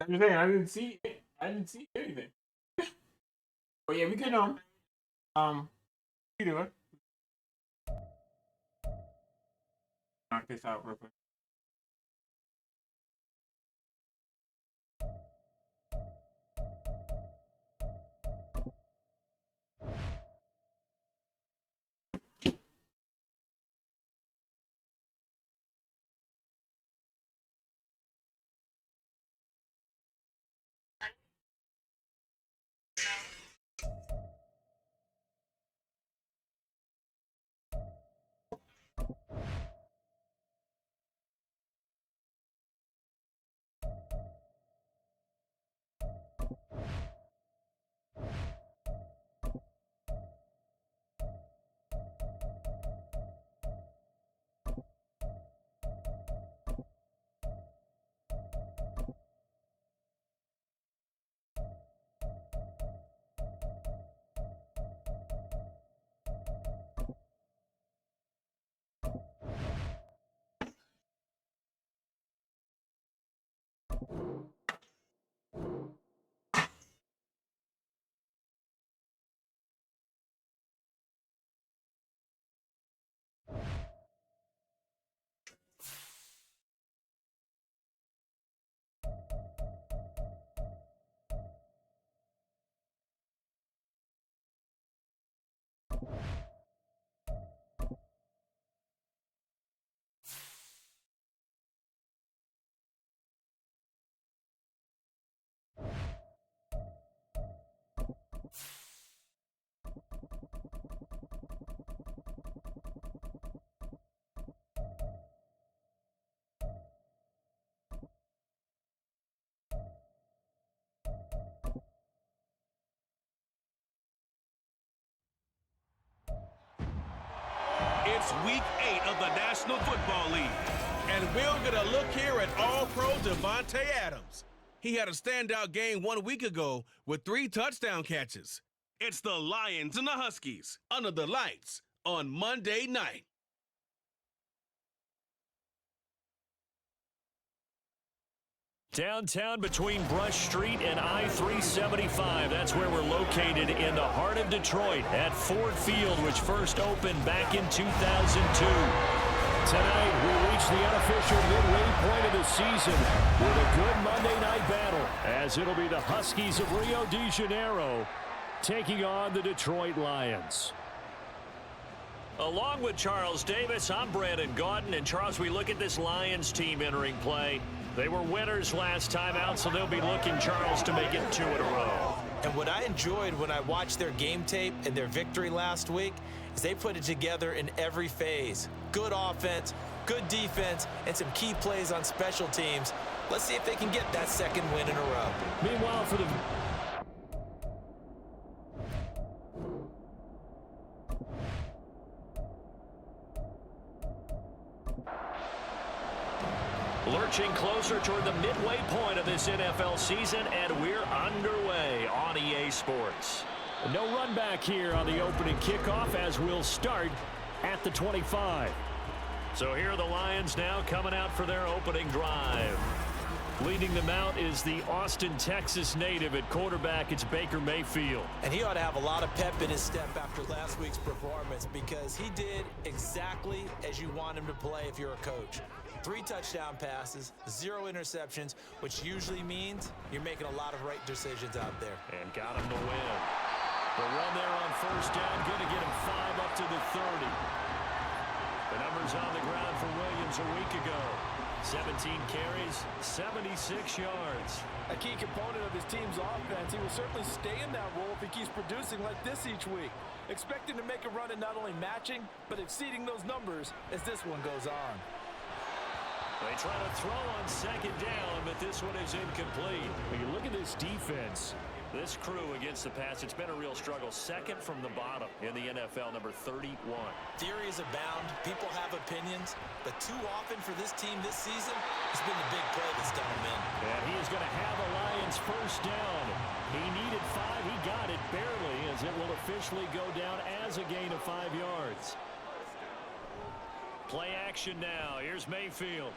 just saying, I didn't see it. I didn't see anything. But yeah, we can you do it. Knock this out real quick. It's week 8 of the National Football League. And we'll get a look here at All-Pro Davante Adams. He had a standout game 1 week ago with 3 touchdown catches. It's the Lions and the Huskies under the lights on Monday night. Downtown between Brush Street and I-375. That's where we're located in the heart of Detroit at Ford Field, which first opened back in 2002. Tonight, we reach the unofficial midway point of the season with a good Monday night battle, as it'll be the Huskies of Rio de Janeiro taking on the Detroit Lions. Along with Charles Davis, I'm Brandon Gaudin. And Charles, we look at this Lions team entering play. They were winners last time out, so they'll be looking, Charles, to make it 2 in a row. And what I enjoyed when I watched their game tape and their victory last week is they put it together in every phase. Good offense, good defense, and some key plays on special teams. Let's see if they can get that second win in a row. Meanwhile, for the lurching closer toward the midway point of this NFL season, and we're underway on EA Sports. No run back here on the opening kickoff, as we'll start at the 25. So here are the Lions now coming out for their opening drive. Leading them out is the Austin, Texas native. At quarterback, it's Baker Mayfield. And he ought to have a lot of pep in his step after last week's performance, because he did exactly as you want him to play if you're a coach. 3 touchdown passes, 0 interceptions, which usually means you're making a lot of right decisions out there. And got him to win. The run there on first down, going to get him 5 up to the 30. The numbers on the ground for Williams a week ago. 17 carries, 76 yards. A key component of his team's offense. He will certainly stay in that role if he keeps producing like this each week. Expect him to make a run at not only matching, but exceeding those numbers as this one goes on. They try to throw on second down, but this one is incomplete. When you look at this defense, this crew against the pass, it's been a real struggle. Second from the bottom in the NFL, number 31. Theories abound. People have opinions. But too often for this team this season, it's been the big play that's done him in. And he is going to have a Lions first down. He needed 5. He got it barely, as it will officially go down as a gain of 5 yards. Play action now. Here's Mayfield.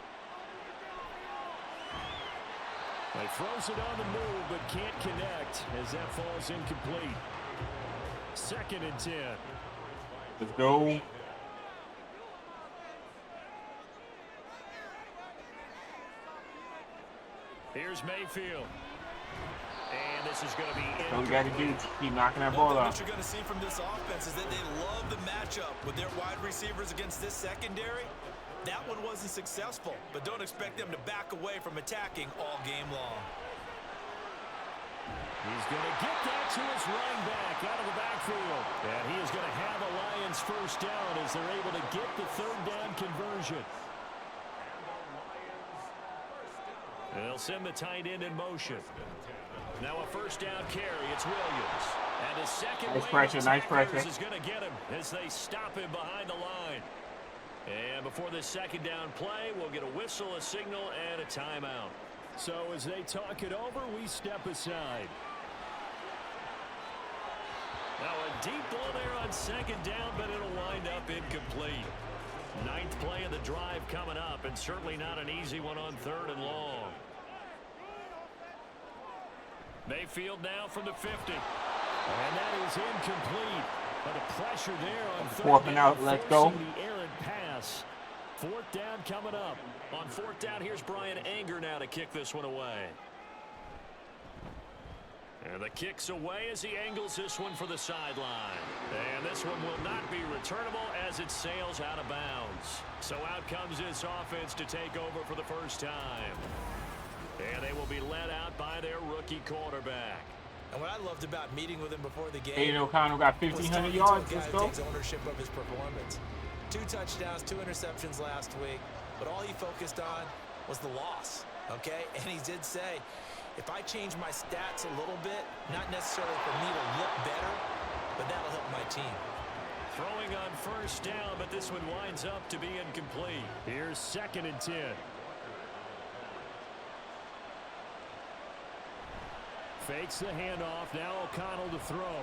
He throws it on the move, but can't connect as that falls incomplete. 2nd and 10. Let's go. Here's Mayfield. And this is going to be All we got to do is keep knocking that ball out. What you're going to see from this offense is that they love the matchup with their wide receivers against this secondary. That one wasn't successful, but don't expect them to back away from attacking all game long. He's going to get that to his running back out of the backfield. And he is going to have a Lions first down as they're able to get the 3rd down conversion. And they'll send the tight end in motion. Now a 1st down carry. It's Williams. And his second nice pressure is going to get him as they stop him behind the line. And before this 2nd down play, we'll get a whistle, a signal, and a timeout. So as they talk it over, we step aside. Now a deep ball there on 2nd down, but it'll wind up incomplete. 9th play of the drive coming up, and certainly not an easy one on 3rd and long. Mayfield now from the 50. And that is incomplete. But a pressure there on 3rd down. Out, let's go. The errant pass. 4th down coming up. On 4th down, here's Brian Anger now to kick this one away. And the kick's away as he angles this one for the sideline. And this one will not be returnable as it sails out of bounds. So out comes this offense to take over for the first time. And they will be led out by their rookie quarterback. And what I loved about meeting with him before the game, Aiden O'Connell got 1,500 yards. Let's go. Takes ownership of his performance. 2 touchdowns, 2 interceptions last week, but all he focused on was the loss. Okay, and he did say, if I change my stats a little bit, not necessarily for me to look better, but that'll help my team. Throwing on 1st down, but this one winds up to be incomplete. Here's 2nd and 10. Fakes the handoff. Now O'Connell to throw.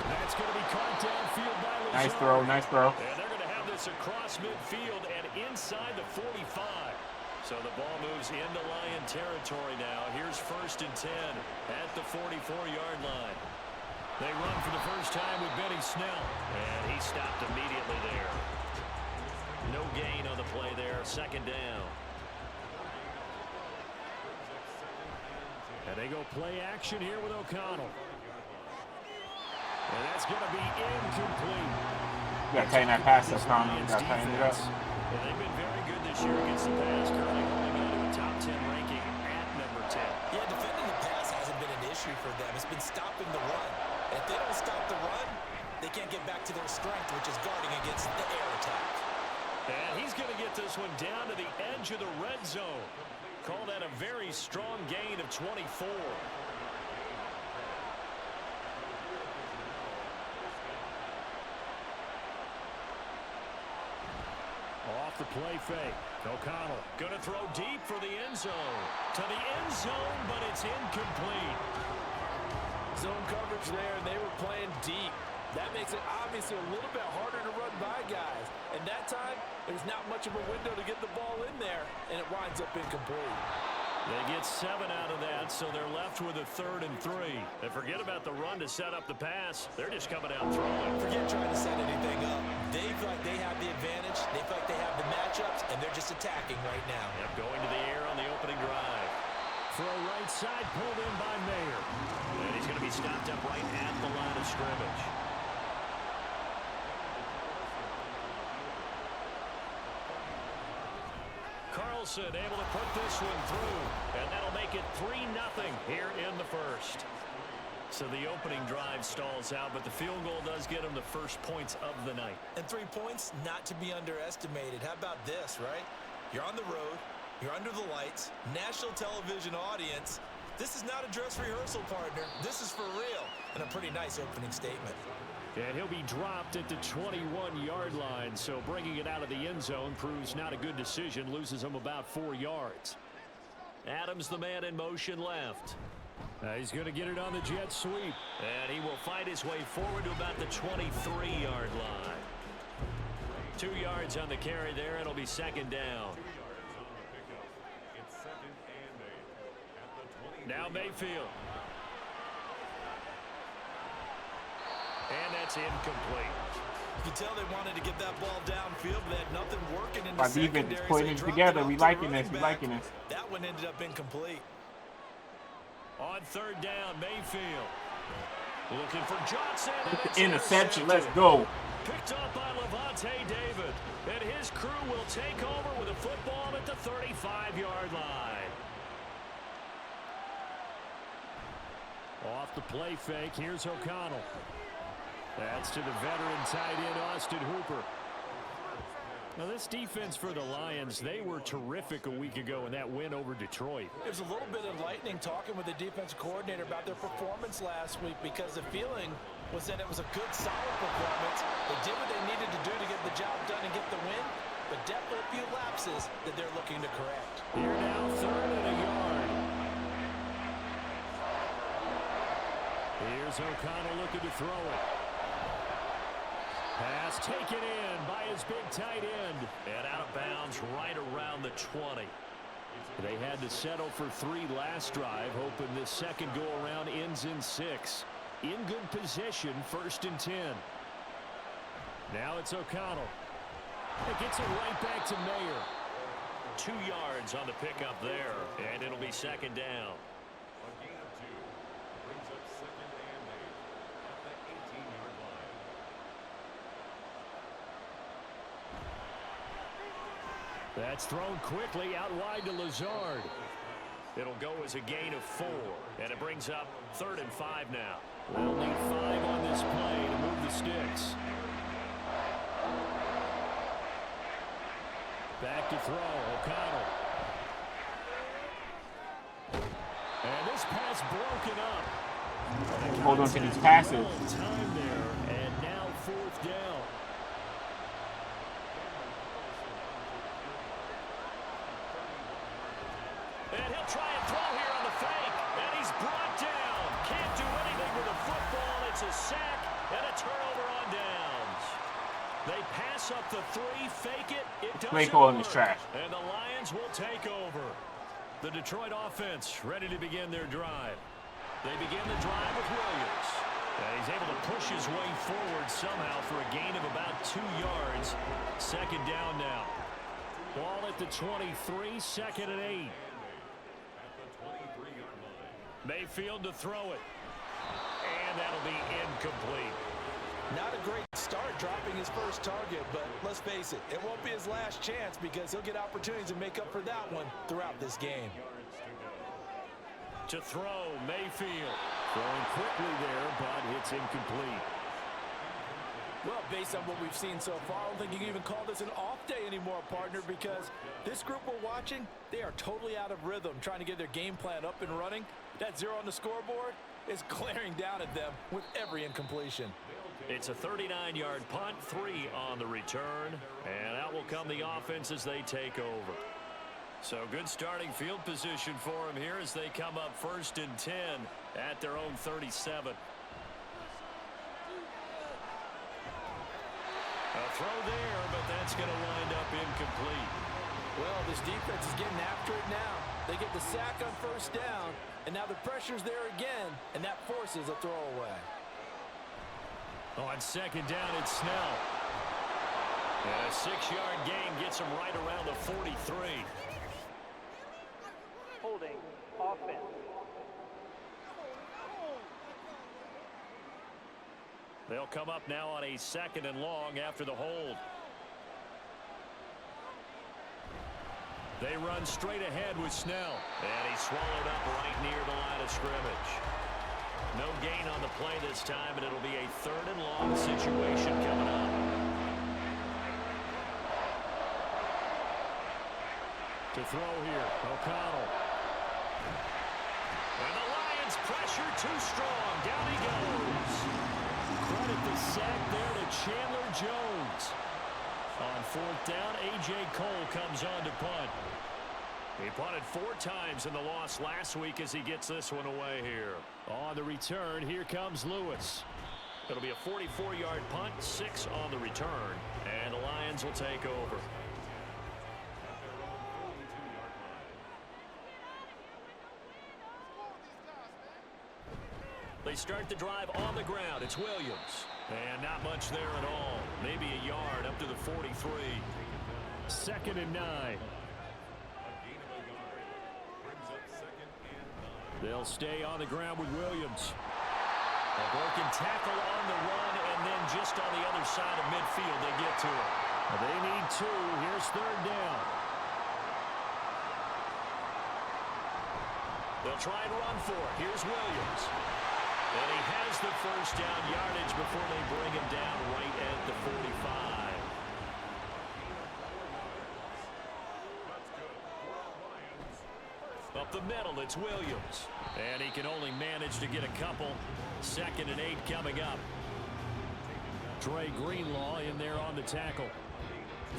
That's going to be caught downfield by Lazard. Nice throw. And they're going to have this across midfield and inside the 45. So the ball moves into Lion territory now. Here's 1st and 10 at the 44-yard line. They run for the first time with Benny Snell. And he stopped immediately there. No gain on the play there. 2nd down. And they go play action here with O'Connell. And that's going to be incomplete. You got to tighten that pass up, Tom. You got to tighten it up. And they've been very good this year against the pass, currently holding on to a top 10 ranking at number 10. Yeah, defending the pass hasn't been an issue for them. It's been stopping the run. And if they don't stop the run, they can't get back to their strength, which is guarding against the air attack. And he's going to get this one down to the edge of the red zone. Call that a very strong gain of 24. Off the play fake. O'Connell going to throw deep for the end zone. To the end zone, but it's incomplete. Zone coverage there, and they were playing deep. That makes it obviously a little bit harder to run by guys. And that time, there's not much of a window to get the ball in there, and it winds up incomplete. They get 7 out of that, so they're left with a 3rd and 3. And forget about the run to set up the pass. They're just coming out throwing. Forget trying to set anything up. They feel like they have the advantage. They feel like they have the matchups, and they're just attacking right now. Yep, going to the air on the opening drive. For a right side, pulled in by Mayer. And he's going to be stopped up right at the line of scrimmage. Carlson able to put this one through, and that'll make it 3-0 here in the first. So the opening drive stalls out, but the field goal does get them the first points of the night. And 3 points, not to be underestimated. How about this, right? You're on the road, you're under the lights, national television audience. This is not a dress rehearsal, partner. This is for real, and a pretty nice opening statement. And he'll be dropped at the 21-yard line, so bringing it out of the end zone proves not a good decision, loses him about 4 yards. Adams, the man in motion left. He's going to get it on the jet sweep. And he will fight his way forward to about the 23-yard line. 2 yards on the carry there, and it'll be 2nd down. Now Mayfield. And that's incomplete. You can tell they wanted to get that ball downfield, but they had nothing working in the Our secondary. defense is putting it together. We liking this. We liking this. That one ended up incomplete. On third down, Mayfield. Looking for Johnson. Interception. Let's go. Picked up by Levante David. And his crew will take over with a football at the 35-yard line. Off the play fake, here's O'Connell. That's to the veteran tight end, Austin Hooper. Now, this defense for the Lions, they were terrific a week ago in that win over Detroit. There's a little bit of lightning talking with the defensive coordinator about their performance last week because the feeling was that it was a good, solid performance. They did what they needed to do to get the job done and get the win, but definitely a few lapses that they're looking to correct. Here now, 3rd and a yard. Here's O'Connell looking to throw it. Pass taken in by his big tight end. And out of bounds right around the 20. They had to settle for 3 last drive, hoping this second go-around ends in 6. In good position, 1st and 10. Now it's O'Connell. It gets it right back to Mayer. 2 yards on the pickup there, and it'll be 2nd down. That's thrown quickly out wide to Lazard. It'll go as a gain of 4, and it brings up 3rd and 5 now. They'll need 5 on this play to move the sticks. Back to throw, O'Connell. And this pass broken up. Hold on to these passes. Time there, and now 4th down. And he'll try and throw here on the fake. And he's brought down. Can't do anything with the football. It's a sack and a turnover on downs. They pass up the 3, fake it. It doesn't Play calling work. is trash. And the Lions will take over. The Detroit offense ready to begin their drive. They begin the drive with Williams. And he's able to push his way forward somehow for a gain of about 2 yards. 2nd down now. Ball at the 23, 2nd and 8. Mayfield to throw it. And that'll be incomplete. Not a great start dropping his first target, but let's face it, it won't be his last chance because he'll get opportunities to make up for that one throughout this game. To throw, Mayfield. Throwing quickly there, but it's incomplete. Well, based on what we've seen so far, I don't think you can even call this an off day anymore, partner, because this group we're watching, they are totally out of rhythm, trying to get their game plan up and running. That 0 on the scoreboard is glaring down at them with every incompletion. It's a 39-yard punt, 3 on the return, and out will come the offense as they take over. So good starting field position for them here as they come up 1st and 10 at their own 37. A throw there, but that's going to wind up incomplete. Well, this defense is getting after it now. They get the sack on 1st down, and now the pressure's there again, and that forces a throwaway. On 2nd down, it's Snell. And a 6-yard gain gets him right around the 43. Holding offense. They'll come up now on a 2nd and long after the hold. They run straight ahead with Snell. And he's swallowed up right near the line of scrimmage. No gain on the play this time, and it'll be a 3rd and long situation coming up. To throw here, O'Connell. And the Lions pressure too strong. Down he goes. Credit the sack there to Chandler Jones. On 4th down, A.J. Cole comes on to punt. He punted 4 times in the loss last week as he gets this one away here. On the return, here comes Lewis. It'll be a 44-yard punt, 6 on the return, and the Lions will take over. they start the drive on the ground. It's Williams. And not much there at all. Maybe a yard up to the 43. 2nd and 9. They'll stay on the ground with Williams. A broken tackle on the run, and then just on the other side of midfield, they get to it. They need 2. Here's 3rd down. They'll try and run for it. Here's Williams. And he has the first down yardage before they bring him down right at the 45. Up the middle, it's Williams. And he can only manage to get a couple. 2nd and 8 coming up. Dre Greenlaw in there on the tackle.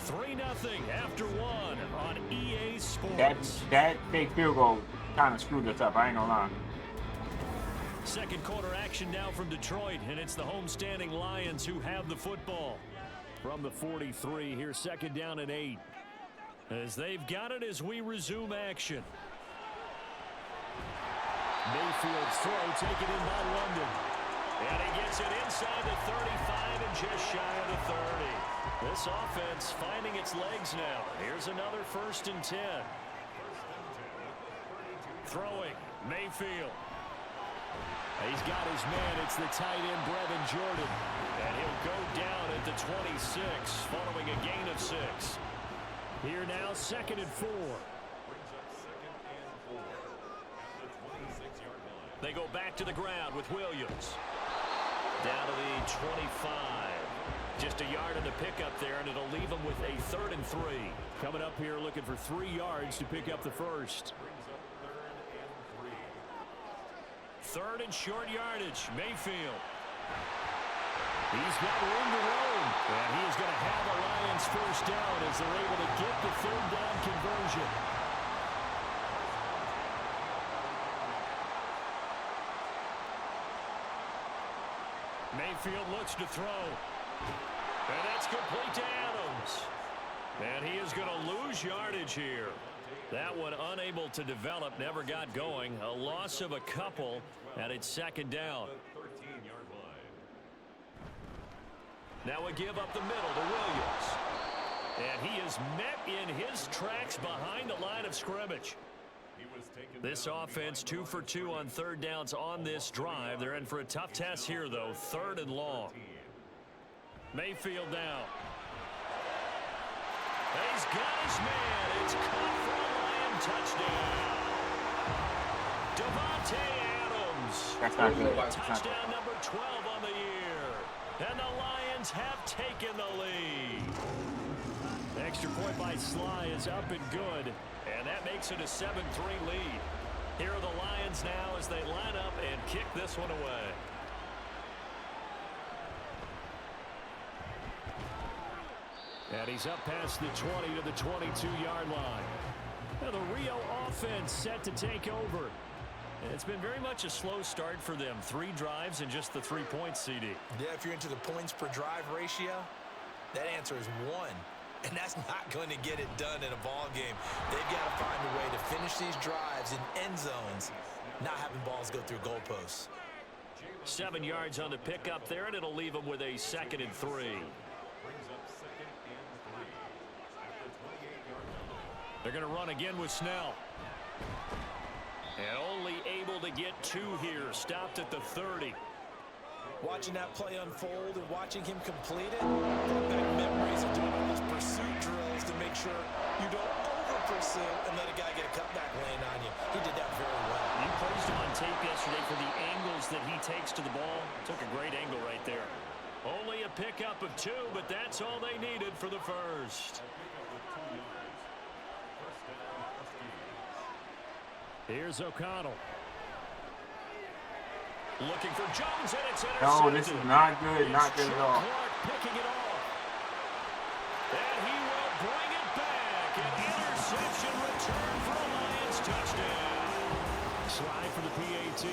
3-0 after 1 on EA Sports. That fake field goal kind of screwed us up. I ain't gonna lie. Second quarter action now from Detroit, and it's the homestanding Lions who have the football. From the 43, here's 2nd down and 8. As they've got it as we resume action. Mayfield's throw taken in by London. And he gets it inside the 35 and just shy of the 30. This offense finding its legs now. Here's another 1st and 10. Throwing, Mayfield. He's got his man. It's the tight end, Brevin Jordan. And he'll go down at the 26 following a gain of 6. Here now, 2nd and 4. They go back to the ground with Williams. Down to the 25. Just a yard in the pickup there, and it'll leave them with a 3rd and 3. Coming up here looking for 3 yards to pick up the first. 3rd and short yardage, Mayfield. He's got room to roam, and he is going to have a Lions first down as they're able to get the 3rd down conversion. Mayfield looks to throw. And that's complete to Adams. And he is going to lose yardage here. That one unable to develop, never got going. A loss of a couple, and it's 2nd down. Now a give up the middle to Williams. And he is met in his tracks behind the line of scrimmage. This offense 2 for 2 on 3rd downs on this drive. They're in for a tough test here, though. 3rd and long. Mayfield down. He's got his man. It's caught for a Lion touchdown. Devontae Adams. That's not good. Touchdown number 12 on the year. And the Lions have taken the lead. The extra point by Sly is up and good. And that makes it a 7-3 lead. Here are the Lions now as they line up and kick this one away. And he's up past the 20 to the 22-yard line. Now the Rio offense set to take over. And it's been very much a slow start for them. 3 drives and just the 3 points, CD. Yeah, if you're into the points per drive ratio, that answer is 1. And that's not going to get it done in a ball game. They've got to find a way to finish these drives in end zones, not having balls go through goalposts. 7 yards on the pickup there, and it'll leave them with a 2nd and 3. They're going to run again with Snell. And only able to get 2 here. Stopped at the 30. Watching that play unfold and watching him complete it, brought back memories of doing all those pursuit drills to make sure you don't over-pursue and let a guy get a cutback land on you. He did that very well. You praised him on tape yesterday for the angles that he takes to the ball. Took a great angle right there. Only a pickup of 2, but that's all they needed for the first. Here's O'Connell. Looking for Jones, and it's intercepted. No, this is not good. Not good at all. Clark picking it off. And he will bring it back. An interception return for a Lions touchdown. Slide for the PAT.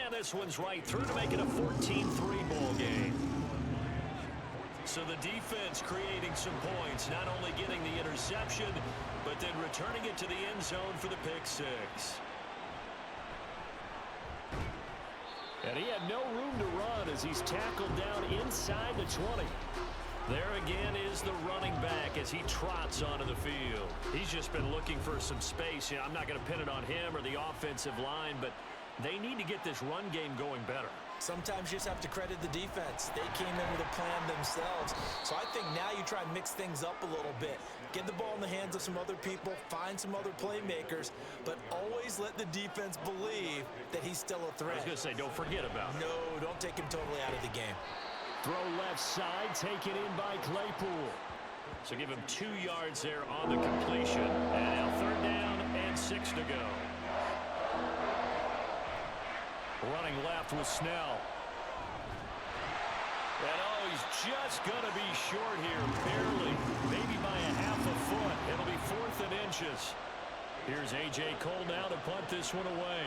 And this one's right through to make it a 14-3 ball game. So the defense creating some points, not only getting the interception, but then returning it to the end zone for the pick six. And he had no room to run as he's tackled down inside the 20. There again is the running back as he trots onto the field. He's just been looking for some space. I'm not going to pin it on him or the offensive line, but they need to get this run game going better. Sometimes you just have to credit the defense. They came in with a plan themselves. So I think now you try and mix things up a little bit. Get the ball in the hands of some other people, find some other playmakers, but always let the defense believe that he's still a threat. I was going to say, don't forget about it. No, don't take him totally out of the game. Throw left side, taken in by Claypool. So give him 2 yards there on the completion. And now 3rd down and 6 to go. Running left with Snell. And he's just going to be short here, barely, maybe by a half a foot. It'll be 4th and inches. Here's A.J. Cole now to punt this one away.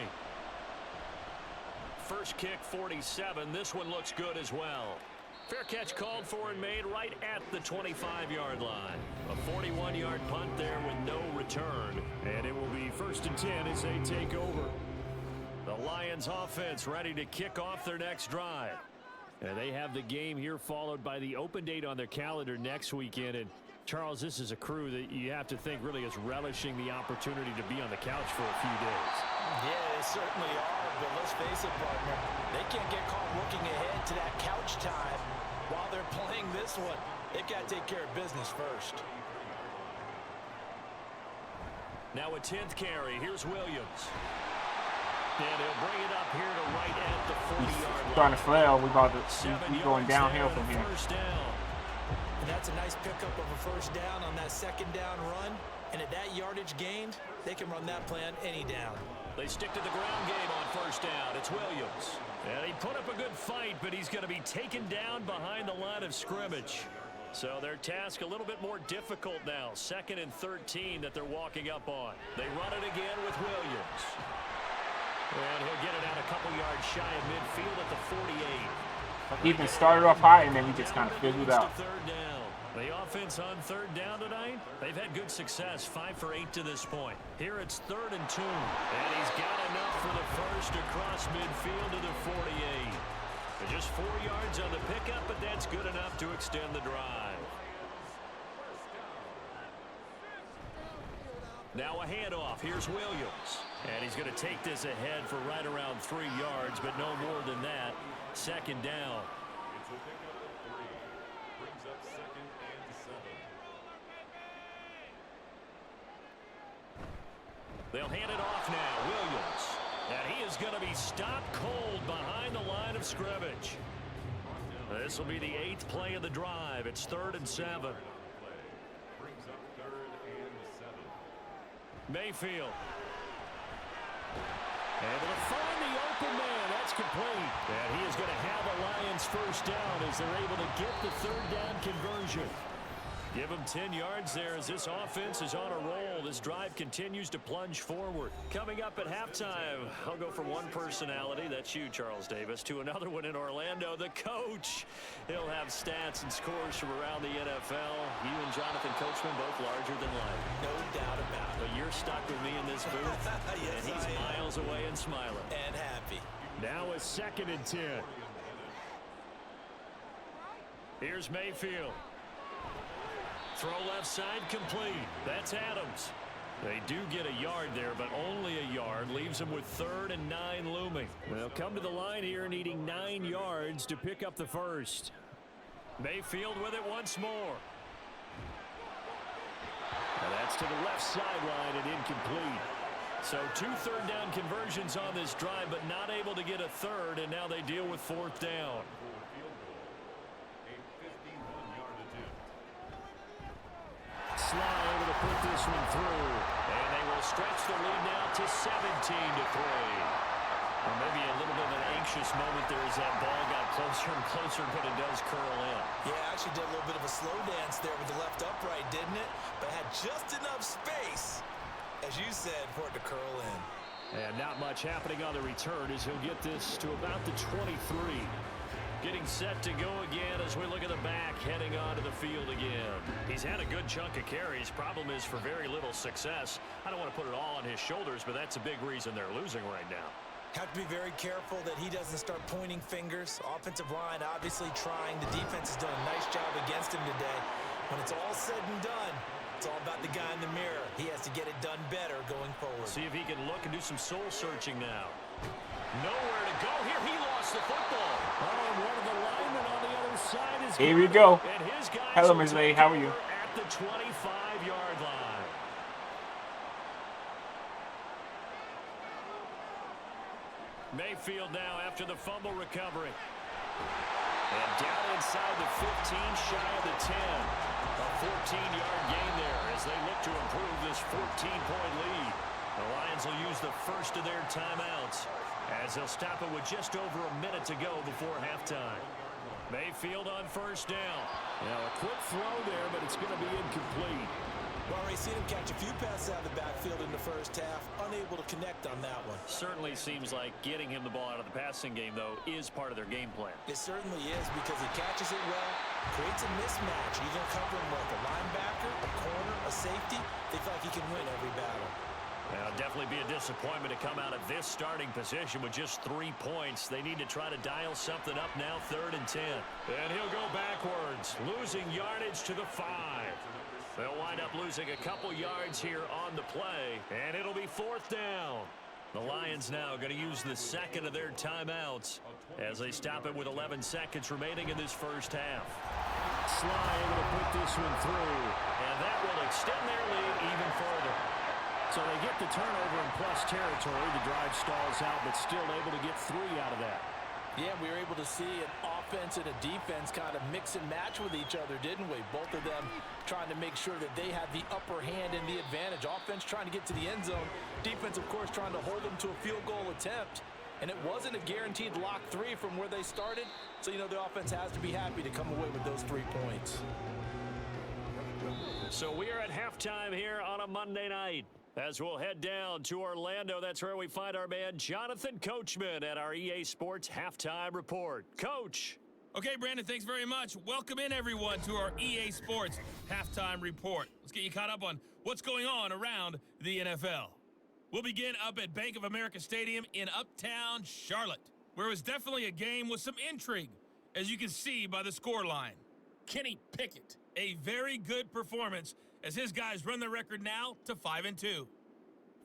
First kick, 47. This one looks good as well. Fair catch called for and made right at the 25-yard line. A 41-yard punt there with no return. And it will be 1st and 10 as they take over. The Lions offense ready to kick off their next drive. And they have the game here followed by the open date on their calendar next weekend. And Charles, this is a crew that you have to think really is relishing the opportunity to be on the couch for a few days. Yeah, they certainly are, but let's face it, partner. They can't get caught looking ahead to that couch time while they're playing this one. They've got to take care of business first. Now a 10th carry. Here's Williams. And he'll bring it up here to right at the 40-yard line. Starting to flail. We're going downhill from here. First down. And that's a nice pickup of a first down on that 2nd down run. And at that yardage gained, they can run that play on any down. They stick to the ground game on first down. It's Williams. And he put up a good fight, but he's going to be taken down behind the line of scrimmage. So their task a little bit more difficult now. 2nd and 13 that they're walking up on. They run it again with Williams. And he'll get it out a couple yards shy of midfield at the 48. He even started off high, and then he just kind of fizzled out. 3rd down. The offense on 3rd down tonight, they've had good success, 5 for 8 to this point. Here it's 3rd and 2. And he's got enough for the first across midfield to the 48. And just 4 yards on the pickup, but that's good enough to extend the drive. Now a handoff. Here's Williams. And he's going to take this ahead for right around 3 yards, but no more than that. 2nd down. They'll hand it off now. Williams. And he is going to be stopped cold behind the line of scrimmage. This will be the 8th play of the drive. It's 3rd and 7. Mayfield. Able to find the open man. That's complete. And he is going to have a Lions first down as they're able to get the 3rd down conversion. Give him 10 yards there as this offense is on a roll. This drive continues to plunge forward. Coming up at halftime, I'll go from one personality, that's you, Charles Davis, to another one in Orlando, the coach. He'll have stats and scores from around the NFL. You and Jonathan Coachman both larger than life. No doubt about it. But you're stuck with me in this booth, yes, and he's miles away and smiling. And happy. Now a 2nd and 10. Here's Mayfield. Throw left side complete. That's Adams. They do get a yard there, but only a yard. Leaves them with 3rd and 9 looming. They'll come to the line here needing 9 yards to pick up the first. Mayfield with it once more. And that's to the left sideline and incomplete. So 2 3rd down conversions on this drive, but not able to get a 3rd, and now they deal with 4th down. Sly able to put this one through. And they will stretch the lead now to 17-3. Or maybe a little bit of an anxious moment there as that ball got closer and closer, but it does curl in. Yeah, actually did a little bit of a slow dance there with the left upright, didn't it? But had just enough space, as you said, for it to curl in. And not much happening on the return as he'll get this to about the 23. Getting set to go again as we look at the back heading onto the field again. He's had a good chunk of carries. Problem is for very little success. I don't want to put it all on his shoulders, but that's a big reason they're losing right now. Have to be very careful that he doesn't start pointing fingers. Offensive line obviously trying. The defense has done a nice job against him today. When it's all said and done, it's all about the guy in the mirror. He has to get it done better going forward. See if he can look and do some soul searching now. Nowhere to go here. He lost the football. Oh, one of the linemen on the other side is Here we go. And his guys Hello, Ms. Lay. How are you? At the 25-yard line. Mayfield now after the fumble recovery. And down inside the 15, shy of the 10. A 14-yard gain there as they look to improve this 14-point lead. The Lions will use the first of their timeouts as they'll stop it with just over a minute to go before halftime. Mayfield on first down. Now a quick throw there, but it's going to be incomplete. Well, we've seen him catch a few passes out of the backfield in the first half, unable to connect on that one. Certainly seems like getting him the ball out of the passing game, though, is part of their game plan. It certainly is because he catches it well, creates a mismatch. You can cover him like a linebacker, a corner, a safety. They feel like he can win every battle. Now, definitely be a disappointment to come out of this starting position with just 3 points. They need to try to dial something up now, 3rd and 10. And he'll go backwards, losing yardage to the 5. They'll wind up losing a couple yards here on the play, and it'll be 4th down. The Lions now going to use the second of their timeouts as they stop it with 11 seconds remaining in this first half. Sly able to put this one through, and that will extend their lead even further. So they get the turnover in plus territory. The drive stalls out, but still able to get 3 out of that. Yeah, we were able to see an offense and a defense kind of mix and match with each other, didn't we? Both of them trying to make sure that they have the upper hand and the advantage. Offense trying to get to the end zone. Defense, of course, trying to hold them to a field goal attempt. And it wasn't a guaranteed lock 3 from where they started. So, you know, the offense has to be happy to come away with those 3 points. So we are at halftime here on a Monday night. As we'll head down to Orlando, that's where we find our man Jonathan Coachman at our EA Sports Halftime Report. Coach. Okay, Brandon, thanks very much. Welcome in, everyone, to our EA Sports Halftime Report. Let's get you caught up on what's going on around the NFL. We'll begin up at Bank of America Stadium in Uptown Charlotte, where it was definitely a game with some intrigue, as you can see by the scoreline. Kenny Pickett, a very good performance as his guys run the record now to 5-2.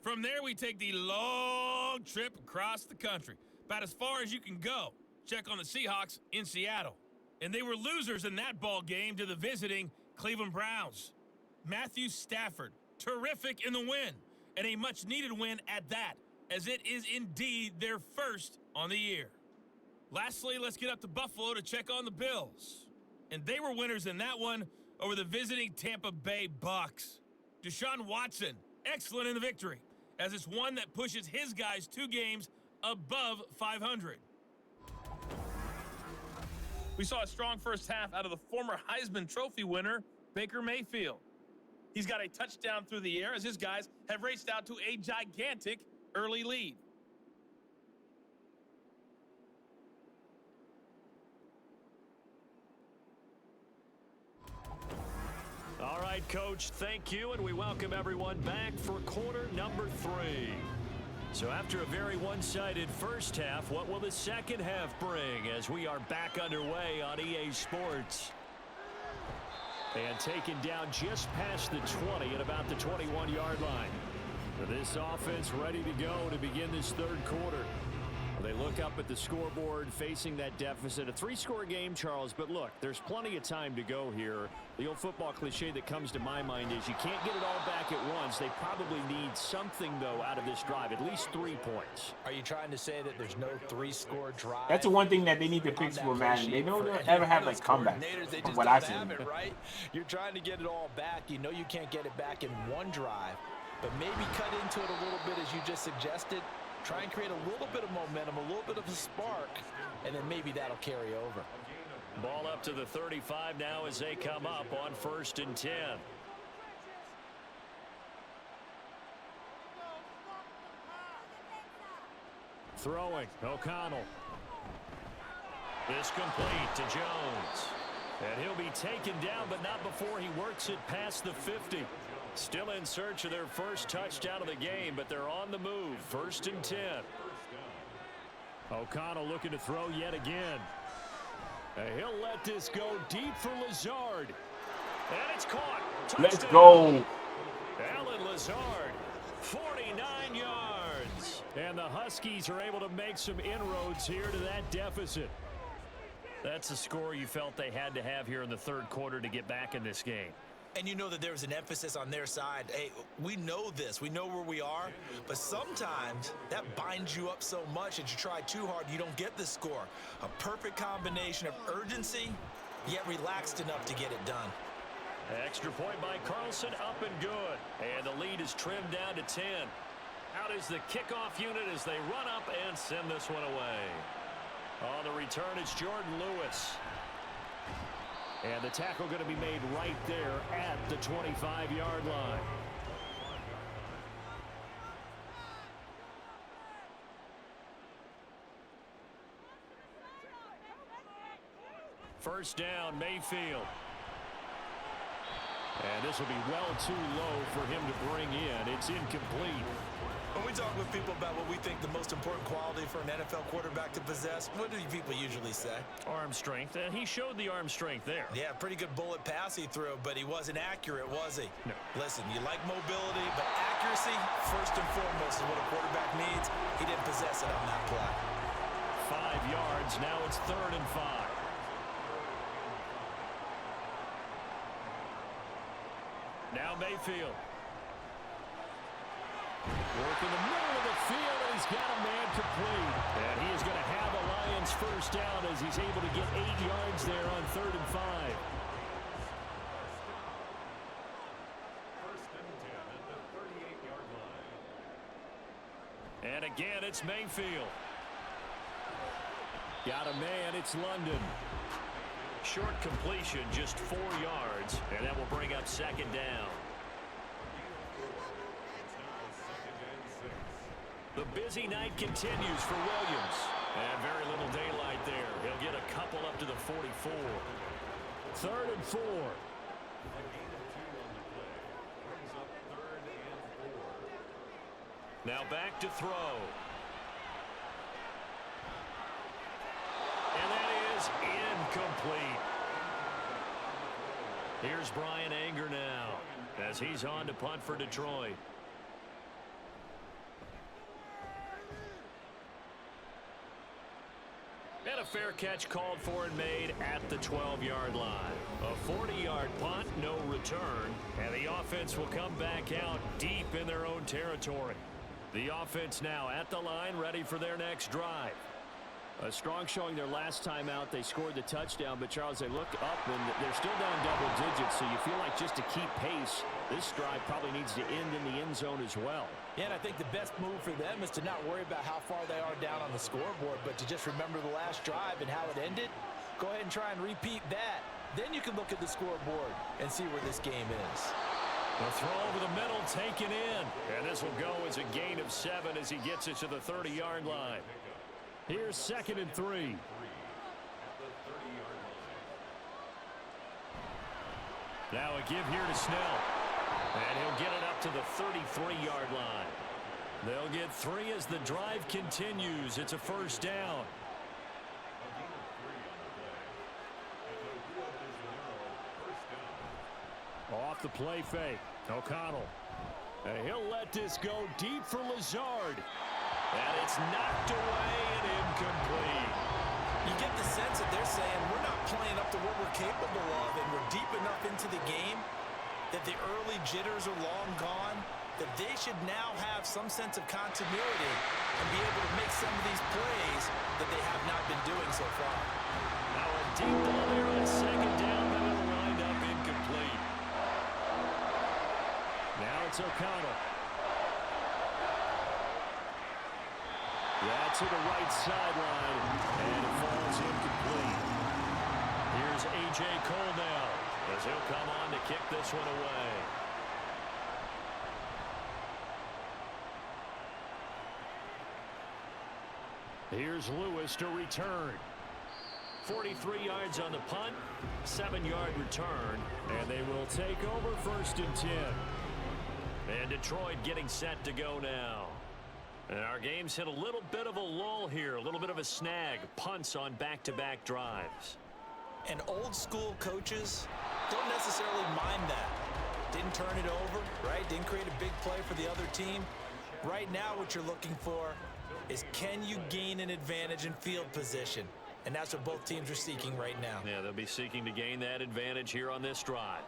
From there, we take the long trip across the country, about as far as you can go. Check on the Seahawks in Seattle. And they were losers in that ball game to the visiting Cleveland Browns. Matthew Stafford, terrific in the win, and a much-needed win at that, as it is indeed their first on the year. Lastly, let's get up to Buffalo to check on the Bills. And they were winners in that one over the visiting Tampa Bay Bucks. Deshaun Watson, excellent in the victory, as it's one that pushes his guys 2 games above 500. We saw a strong first half out of the former Heisman Trophy winner, Baker Mayfield. He's got a touchdown through the air as his guys have raced out to a gigantic early lead. All right, Coach, thank you, and we welcome everyone back for quarter number 3. So after a very one-sided first half, what will the second half bring as we are back underway on EA Sports? And taken down just past the 20 at about the 21-yard line. For this offense ready to go to begin this third quarter. They look up at the scoreboard facing that deficit. A 3-score game, Charles, but look, there's plenty of time to go here. The old football cliche that comes to my mind is you can't get it all back at once. They probably need something, though, out of this drive, at least 3 points. Are you trying to say that there's no 3-score drive? That's the one thing that they need to fix for Madden. They don't ever have like comebacks, from what I've seen. Right? You're trying to get it all back. You know you can't get it back in one drive, but maybe cut into it a little bit as you just suggested. Try and create a little bit of momentum, a little bit of a spark, and then maybe that'll carry over. Ball up to the 35 now as they come up on 1st and 10. Throwing, O'Connell. This complete to Jones. And he'll be taken down, but not before he works it past the 50. Still in search of their first touchdown of the game, but they're on the move. 1st and 10. O'Connell looking to throw yet again. And he'll let this go deep for Lazard. And it's caught. Touchdown. Let's go. Alan Lazard, 49 yards. And the Huskies are able to make some inroads here to that deficit. That's the score you felt they had to have here in the 3rd quarter to get back in this game. And you know that there's an emphasis on their side. Hey, we know this. We know where we are. But sometimes that binds you up so much that you try too hard, you don't get the score. A perfect combination of urgency, yet relaxed enough to get it done. Extra point by Carlson, up and good. And the lead is trimmed down to 10. Out is the kickoff unit as they run up and send this one away. On the return, it's Jordan Lewis. And the tackle going to be made right there at the 25-yard line. First down, Mayfield. And this will be well too low for him to bring in. It's incomplete. When we talk with people about what we think the most important quality for an NFL quarterback to possess, what do people usually say? Arm strength. And he showed the arm strength there. Yeah, pretty good bullet pass he threw, but he wasn't accurate, was he? No. Listen, you like mobility, but accuracy, first and foremost, is what a quarterback needs. He didn't possess it on that play. 5 yards. Now it's 3rd and 5. Now Mayfield. Work in the middle of the field, and he's got a man complete. And he is going to have a Lions first down as he's able to get 8 yards there on 3rd and 5. And again, it's Mayfield. Got a man, it's London. Short completion, just 4 yards, and that will bring up 2nd down. The busy night continues for Williams. And very little daylight there. He'll get a couple up to the 44. 3rd and 4. Now back to throw. And that is incomplete. Here's Brian Anger now as he's on to punt for Detroit. And a fair catch called for and made at the 12-yard line. A 40-yard punt, no return, and the offense will come back out deep in their own territory. The offense now at the line, ready for their next drive. A strong showing their last time out. They scored the touchdown, but Charles, they look up and they're still down double digits, so you feel like just to keep pace, this drive probably needs to end in the end zone as well. Yeah, and I think the best move for them is to not worry about how far they are down on the scoreboard, but to just remember the last drive and how it ended. Go ahead and try and repeat that. Then you can look at the scoreboard and see where this game is. The throw over the middle taken in, and this will go as a gain of 7 as he gets it to the 30-yard line. Here's 2nd and 3. Now a give here to Snell. And he'll get it up to the 33-yard line. They'll get 3 as the drive continues. It's a first down. Off the play fake. O'Connell. And he'll let this go deep for Lazard. And it's knocked away and incomplete. You get the sense that they're saying we're not playing up to what we're capable of, and we're deep enough into the game that the early jitters are long gone, that they should now have some sense of continuity and be able to make some of these plays that they have not been doing so far. Now a deep ball there on 2nd down, but it'll wind up incomplete. Now it's O'Connell. Yeah, to the right sideline, and it falls incomplete. Here's A.J. Cole now, as he'll come on to kick this one away. Here's Lewis to return. 43 yards on the punt, 7-yard return, and they will take over 1st and 10. And Detroit getting set to go now. And our game's hit a little bit of a lull here, a little bit of a snag. Punts on back-to-back drives. And old school coaches don't necessarily mind that. Didn't turn it over, right? Didn't create a big play for the other team. Right now what you're looking for is, can you gain an advantage in field position? And that's what both teams are seeking right now. Yeah, they'll be seeking to gain that advantage here on this drive.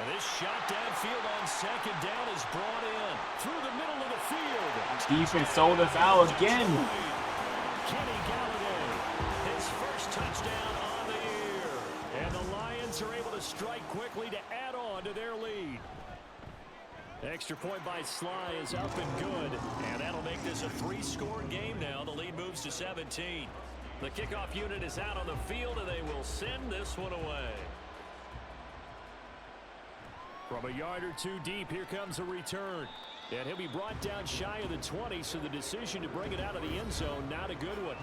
And this shot downfield on 2nd down is brought in through the middle of the field. Defense sold us out again. Kenny Galladay, his first touchdown on the year. And the Lions are able to strike quickly to add on to their lead. Extra point by Sly is up and good. And that'll make this a 3-score game now. The lead moves to 17. The kickoff unit is out on the field, and they will send this one away. From a yard or two deep, here comes a return. And he'll be brought down shy of the 20, so the decision to bring it out of the end zone, not a good one.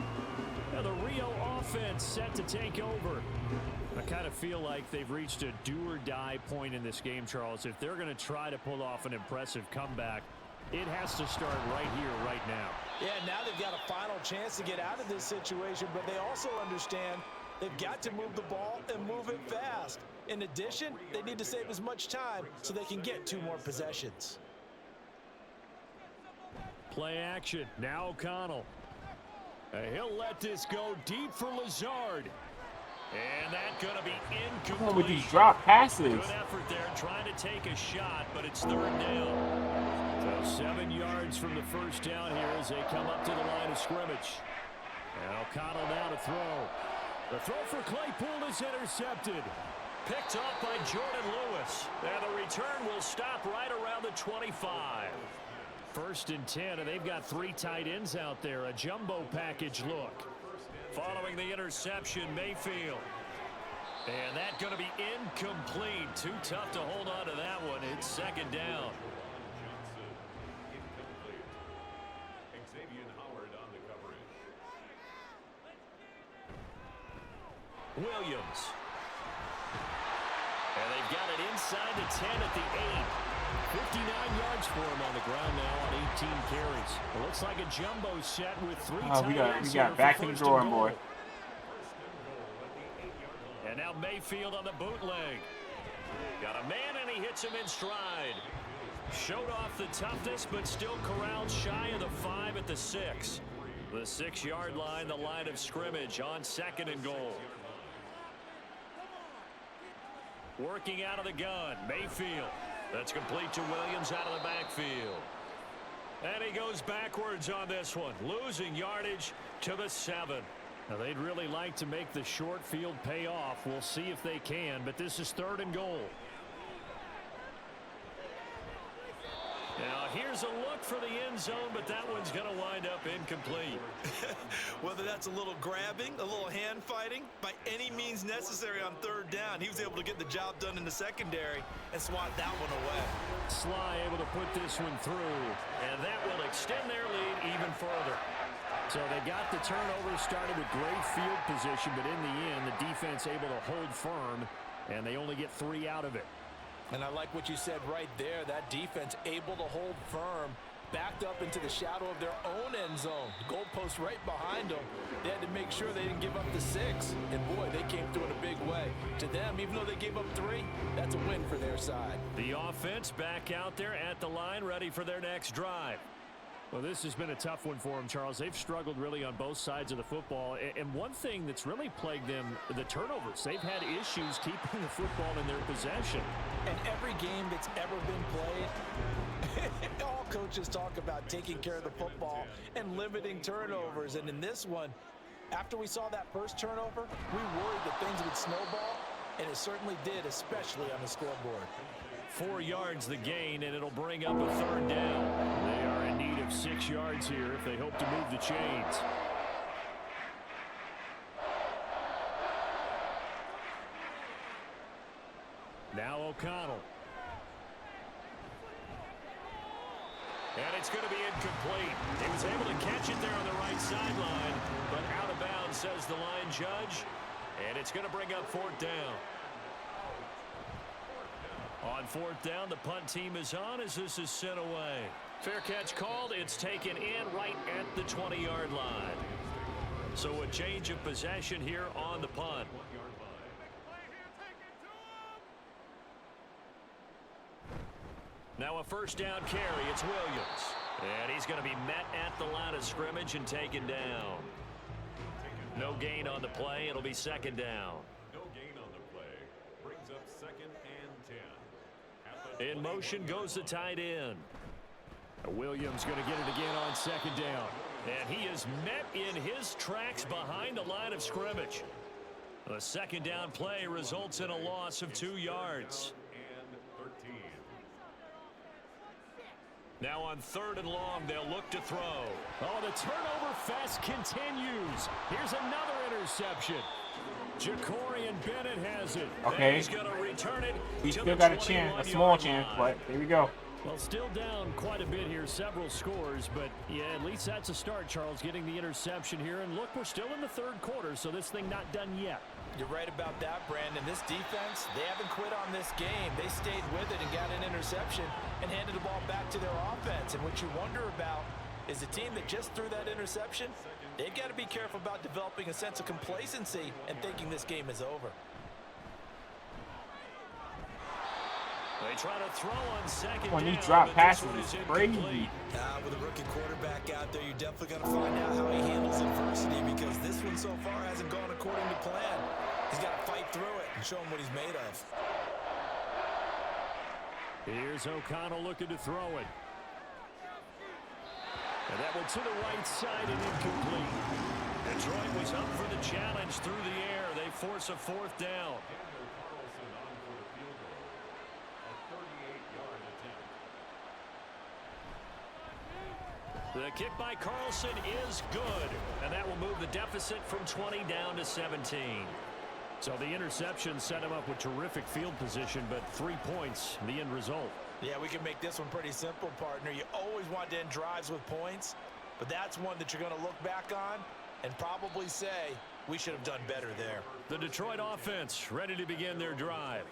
Now the Rio offense set to take over. I kind of feel like they've reached a do-or-die point in this game, Charles. If they're going to try to pull off an impressive comeback, it has to start right here, right now. Yeah, now they've got a final chance to get out of this situation, but they also understand they've got to move the ball and move it fast. In addition, they need to save as much time so they can get 2 more possessions. Play action. Now O'Connell. He'll let this go deep for Lazard. And that's going to be incomplete. Come on with these drop passes. Good effort there trying to take a shot, but it's 3rd down. So 7 yards from the first down here as they come up to the line of scrimmage. And O'Connell now to throw. The throw for Claypool is intercepted. Picked off by Jordan Lewis. And the return will stop right around the 25. 1st and 10, and they've got 3 tight ends out there. A jumbo package look. Following the interception, Mayfield. And that's going to be incomplete. Too tough to hold on to that one. It's 2nd down. Williams. And they've got it inside the 10 at the 8. 59 yards for him on the ground now on 18 carries. It looks like a jumbo set with 3 tight ends. We got back in the drawing board. And now Mayfield on the bootleg. Got a man and he hits him in stride. Showed off the toughness, but still corralled shy of the 5 at the 6. The 6-yard line, the line of scrimmage on 2nd and goal. Working out of the gun, Mayfield. That's complete to Williams out of the backfield. And he goes backwards on this one, losing yardage to the 7. Now, they'd really like to make the short field pay off. We'll see if they can, but this is 3rd and goal. Now, here's a look for the end zone, but that one's going to wind up incomplete. Whether that's a little grabbing, a little hand fighting, by any means necessary on 3rd down, he was able to get the job done in the secondary and swat that one away. Sly able to put this one through, and that will extend their lead even further. So they got the turnover started with great field position, but in the end, the defense able to hold firm, and they only get 3 out of it. And I like what you said right there. That defense able to hold firm, backed up into the shadow of their own end zone. The goalpost right behind them. They had to make sure they didn't give up the 6. And boy, they came through in a big way. To them, even though they gave up 3, that's a win for their side. The offense back out there at the line, ready for their next drive. Well, this has been a tough one for them, Charles. They've struggled really on both sides of the football. And one thing that's really plagued them, the turnovers. They've had issues keeping the football in their possession. And every game that's ever been played, all coaches talk about taking care of the football and limiting turnovers. And in this one, after we saw that first turnover, we worried that things would snowball, and it certainly did, especially on the scoreboard. 4 yards the gain, and it'll bring up a 3rd down. They are in need of 6 yards here if they hope to move the chains. Now O'Connell. And it's going to be incomplete. He was able to catch it there on the right sideline, but out of bounds, says the line judge. And it's going to bring up fourth down. On fourth down, the punt team is on as this is sent away. Fair catch called. It's taken in right at the 20-yard line. So a change of possession here on the punt. Now a first down carry. It's Williams. And he's going to be met at the line of scrimmage and taken down. No gain on the play. It'll be second down. No gain on the play. Brings up 2nd and 10. In motion goes the tight end. Williams going to get it again on second down. And he is met in his tracks behind the line of scrimmage. A second down play results in a loss of 2 yards. And 13. Now on third and long, they'll look to throw. Oh, the turnover fest continues. Here's another interception. Jacorian Bennett has it. Okay. He's going to return it. We still got a chance, a small chance, but here we go. Well, still down quite a bit here, several scores, but yeah, at least that's a start, Charles, getting the interception here. And look, we're still in the third quarter, so this thing not done yet. You're right about that, Brandon. This defense, they haven't quit on this game. They stayed with it and got an interception and handed the ball back to their offense. And what you wonder about is the team that just threw that interception, they've got to be careful about developing a sense of complacency and thinking this game is over. They try to throw on second When down, he drop but passes, this one is it's crazy. incomplete. With a rookie quarterback out there, you're definitely going to find out how he handles adversity because this one so far hasn't gone according to plan. He's got to fight through it and show him what he's made of. Here's O'Connell looking to throw it. And that one to the right side and incomplete. Detroit was up for the challenge through the air. They force a fourth down. The kick by Carlson is good, and that will move the deficit from 20 down to 17. So the interception set him up with terrific field position, but 3 points, the end result. Yeah, we can make this one pretty simple, partner. You always want to end drives with points, but that's one that you're going to look back on and probably say, we should have done better there. The Detroit offense ready to begin their drive.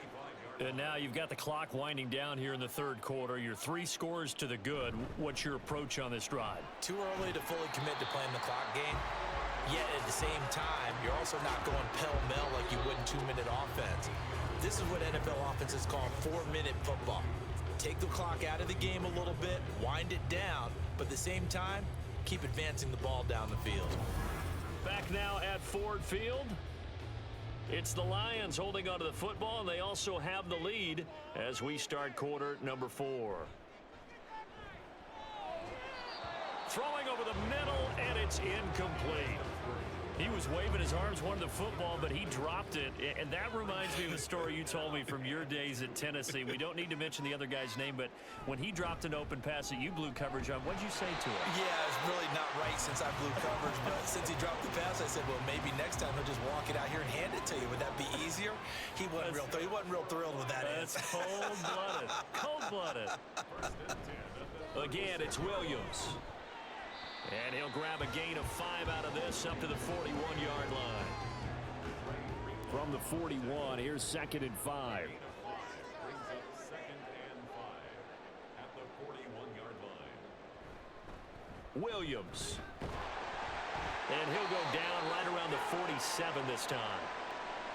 And now you've got the clock winding down here in the third quarter. You're 3 scores to the good. What's your approach on this drive? Too early to fully commit to playing the clock game. Yet at the same time, you're also not going pell-mell like you would in 2-minute offense. This is what NFL offenses call 4-minute football. Take the clock out of the game a little bit, wind it down, but at the same time, keep advancing the ball down the field. Back now at Ford Field. It's the Lions holding onto the football, and they also have the lead as we start quarter number 4. Throwing over the middle, and it's incomplete. He was waving his arms, wanted the football, but he dropped it. And that reminds me of a story you told me from your days at Tennessee. We don't need to mention the other guy's name, but when he dropped an open pass that you blew coverage on, what'd you say to him? Yeah, it's really not right since I blew coverage, but since he dropped the pass, I said, well, maybe next time he'll just walk it out here and hand it to you. Would that be easier? He wasn't real thrilled with that. That's cold-blooded. Cold-blooded. Again, it's Williams. And he'll grab a gain of 5 out of this up to the 41-yard line. From the 41, here's 2nd and 5. Brings up 2nd and 5 at the 41-yard line. Williams. And he'll go down right around the 47 this time.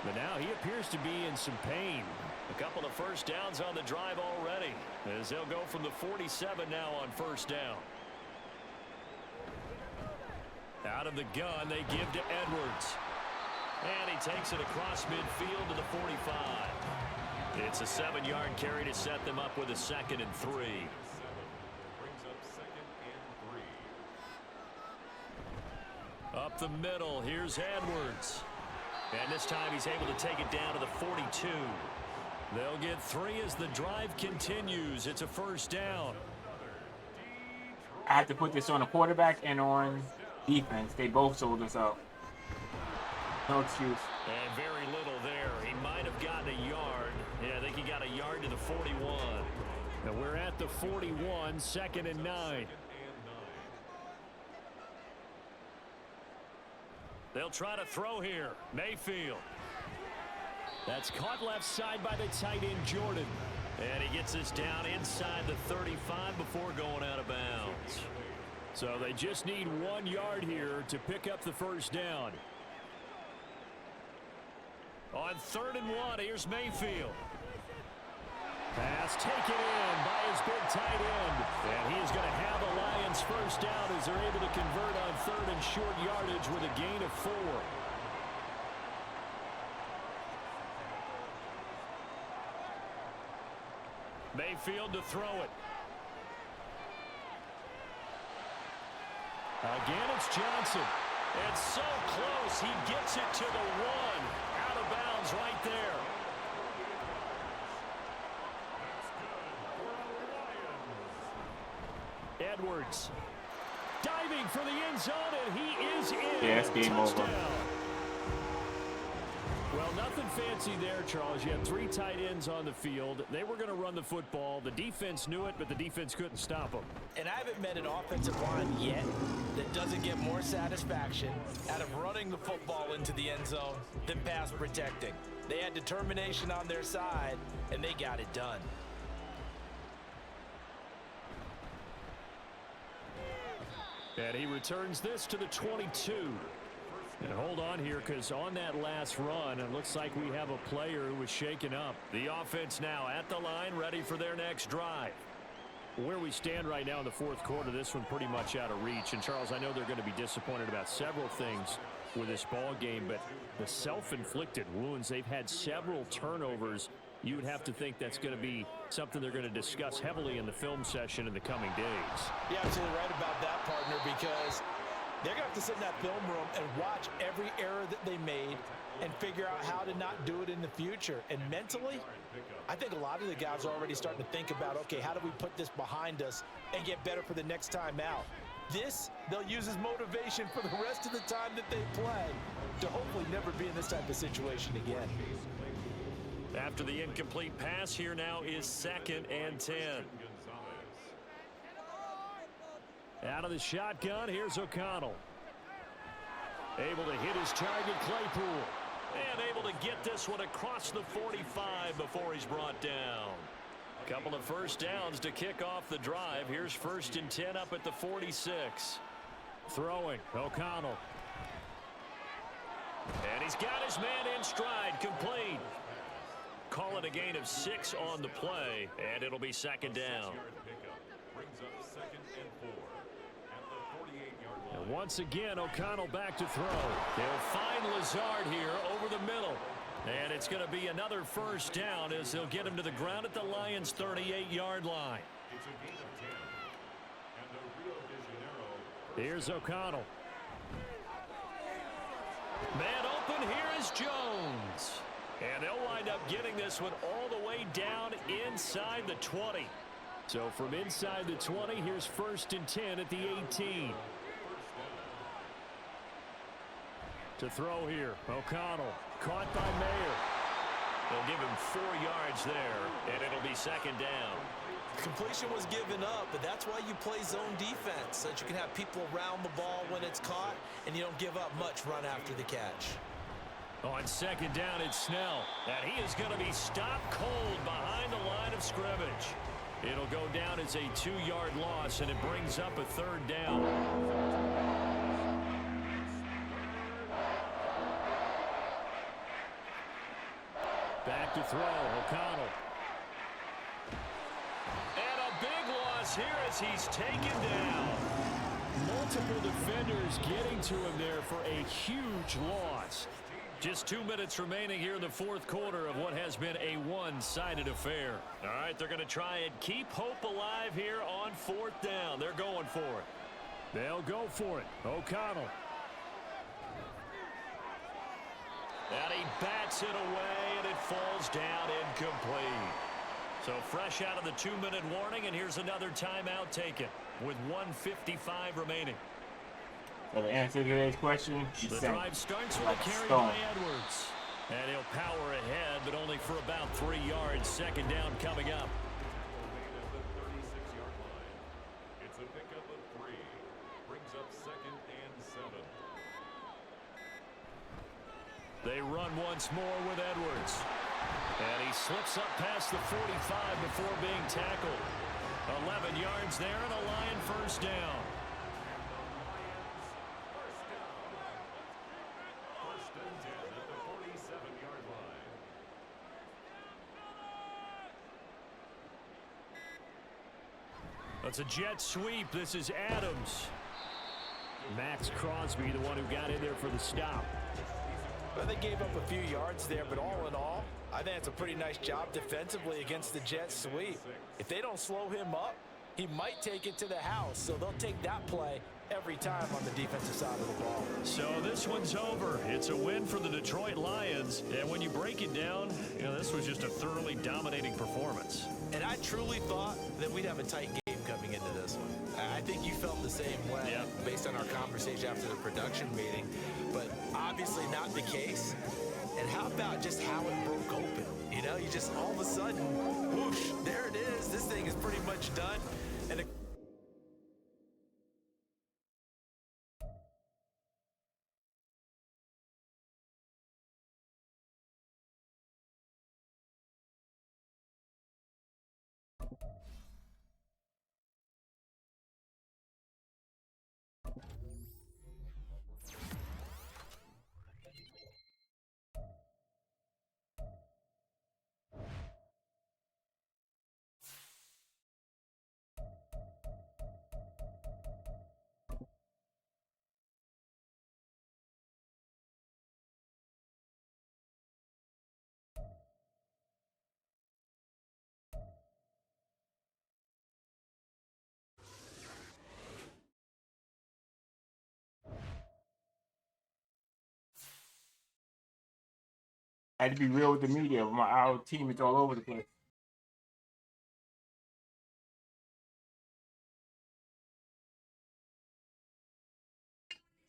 But now he appears to be in some pain. A couple of first downs on the drive already, as they'll go from the 47 now on first down. Out of the gun, they give to Edwards. And he takes it across midfield to the 45. It's a 7-yard carry to set them up with a 2nd and 3. Brings up 2nd and 3. Up the middle, here's Edwards. And this time he's able to take it down to the 42. They'll get 3 as the drive continues. It's a first down. I have to put this on the quarterback and on defense. They both sold us out. No excuse. And very little there. He might have gotten a yard. Yeah, I think he got a yard to the 41. And we're at the 41, 2nd and 9. They'll try to throw here. Mayfield. That's caught left side by the tight end, Jordan. And he gets us down inside the 35 before going out of bounds. So they just need 1 yard here to pick up the first down. On 3rd and 1, here's Mayfield. Pass taken in by his big tight end. And he is going to have the Lions first down as they're able to convert on 3rd and short yardage with a gain of 4. Mayfield to throw it. Again, it's Johnson. And so close, he gets it to the 1. Out of bounds right there. Edwards diving for the end zone, and he is in. Yeah, it's game over. Well, nothing fancy there, Charles. You had 3 tight ends on the field. They were going to run the football. The defense knew it, but the defense couldn't stop them. And I haven't met an offensive line yet that doesn't get more satisfaction out of running the football into the end zone than pass protecting. They had determination on their side, and they got it done. And he returns this to the 22. And hold on here, because on that last run, it looks like we have a player who was shaken up. The offense now at the line, ready for their next drive. Where we stand right now in the 4th quarter, this one pretty much out of reach. And, Charles, I know they're going to be disappointed about several things with this ball game, but the self-inflicted wounds, they've had several turnovers. You would have to think that's going to be something they're going to discuss heavily in the film session in the coming days. You're absolutely right about that, partner, because they're going to have to sit in that film room and watch every error that they made and figure out how to not do it in the future. And mentally, I think a lot of the guys are already starting to think about, okay, how do we put this behind us and get better for the next time out? This, they'll use as motivation for the rest of the time that they play to hopefully never be in this type of situation again. After the incomplete pass, here now is 2nd and 10. Out of the shotgun, here's O'Connell. Able to hit his target, Claypool. And able to get this one across the 45 before he's brought down. Couple of first downs to kick off the drive. Here's 1st and 10 up at the 46. Throwing, O'Connell. And he's got his man in stride, complete. Call it a gain of 6 on the play, and it'll be 2nd down. And once again, O'Connell back to throw. They'll find Lazard here over the middle. And it's going to be another first down as they'll get him to the ground at the Lions' 38-yard line. Here's O'Connell. Man open, here is Jones. And they'll wind up getting this one all the way down inside the 20. So from inside the 20, here's 1st and 10 at the 18. To throw here, O'Connell, caught by Mayer. They'll give him 4 yards there, and it'll be 2nd down. Completion was given up, but that's why you play zone defense, so that you can have people around the ball when it's caught, and you don't give up much run after the catch. On 2nd down, it's Snell, and he is going to be stopped cold behind the line of scrimmage. It'll go down as a 2-yard loss, and it brings up a 3rd down. Back to throw, O'Connell. And a big loss here as he's taken down. Multiple defenders getting to him there for a huge loss. Just 2 minutes remaining here in the 4th quarter of what has been a one-sided affair. All right, they're going to try and keep hope alive here on 4th down. They're going for it. They'll go for it. O'Connell. And he bats it away, and it falls down incomplete. So fresh out of the 2-minute warning, and here's another timeout taken with 1:55 remaining. So the answer to today's question, the drive starts with a carry by Edwards. And he'll power ahead, but only for about 3 yards. 2nd down coming up. They run once more with Edwards. And he slips up past the 45 before being tackled. 11 yards there and a Lion first down. First and 10 at the 47-yard line. That's a jet sweep. This is Adams. Max Crosby, the one who got in there for the stop. Well, they gave up a few yards there, but all in all, I think it's a pretty nice job defensively against the jet sweep. If they don't slow him up, he might take it to the house, so they'll take that play every time on the defensive side of the ball. So this one's over. It's a win for the Detroit Lions, and when you break it down, this was just a thoroughly dominating performance. And I truly thought that we'd have a tight game coming into this one. I think you felt the same way based on our conversation after the production meeting, but obviously not the case. And how about just how it broke open? You just all of a sudden, whoosh, there it is. This thing is pretty much done. And I had to be real with the media. Our team is all over the place.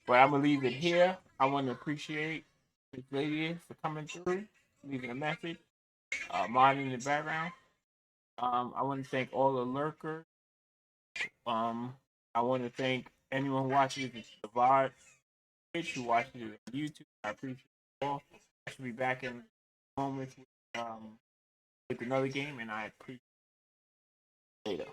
But I'm going to leave it here. I want to appreciate this lady for coming through, leaving a message, modding in the background. I want to thank all the lurkers. I want to thank anyone who watches the VOD, who watches it on YouTube. I appreciate it all. I should be back in moments with another game, and I appreciate it later.